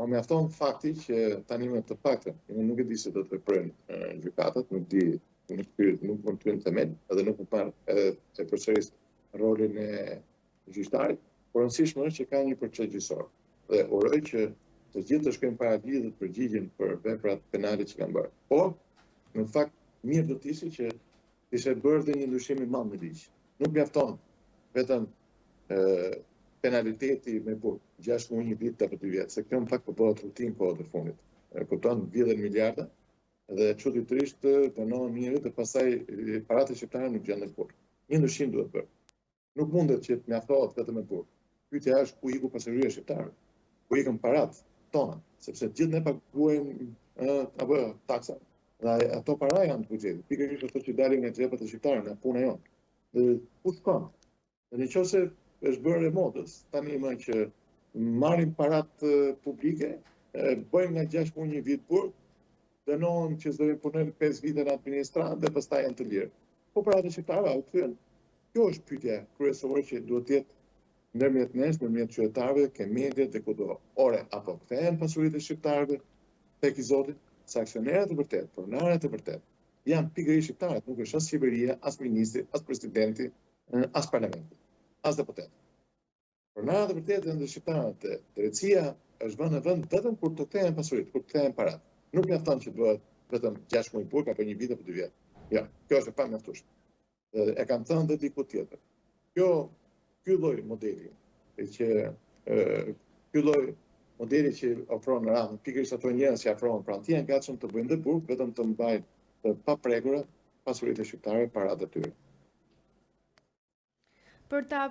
Po mjafton fakti që tani më të paktën, unë nuk e di se do të veprojnë gjykatat, nuk di, në shpirt nuk mund të hyjnë themel, edhe nuk mund të marr edhe të përsëris rolin e gjyqtarit, por rëndësishme është që ka një proces gjyqësor. Dhe uroj që të gjithë të shkojnë para ligjit dhe të përgjigjen për veprat penale që kanë bërë. Por, në fakt, mirë do të ishte që ishte bërë dhe një ndryshim i madh në ligj. Nuk mjafton vetëm penaliteti me 6 muaj, 1 vit apo 2 vjet, se kjo në fakt po bëhet rutinë kohët e fundit. Kupton, vjedhen miliarda dhe çuditërisht dënohen njerëz dhe pastaj paratë shqiptare nuk gjenden kurrë. Një ndryshim duhet bërë. Nuk mundet që të mjaftohet vetëm me burg. Pyetja është ku iku pasurinë shqiptare, ku ikën paratë tona, sepse gjithë ne paguajmë apo taksa. Dhe ato para janë të buxhetit. Pikërisht ato që dalin nga xhepat e shqiptarëve, nga puna jonë. Dhe ku shkon? Në nëse është bërë e modës, tani më që marrin paratë publike, bëjmë nga 6 muaj 1 vit burg, dënohen që do të punojnë 5 vite në administratë dhe pastaj janë të lirë. Po paratë shqiptarëve u kthyen. Kjo është pyetja kryesore që duhet të jetë ndërmjet nesh, ndërmjet qytetarëve, ke mediat dhe kudo. Ore, apo kthehen pasuritë e shqiptarëve tek i Zotit, sa aksionerët e vërtet, pronarët e vërtet, janë pikërisht shqiptarët, nuk është as qeveria, as ministri, as presidenti, as parlamenti, as deputet. Pronarët e vërtet janë dhe shqiptarët. Drejtësia është vënë në vend vetëm kur të kthehen pasuritë, kur të kthehen paratë. Nuk mjafton që bëhet vetëm 6 muaj burg apo 1 vit apo 2 vjet. Jo, kjo është e pamjaftueshme. E kam thënë dhe diku tjetër. Ky lloj modeli që ofron Rama, pikërisht ato njerëz që afrohen pranë tij janë gatshëm të bëjnë dhe burg vetëm të mbajnë të paprekura pasuritë shqiptare, paratë e tyre. Për ta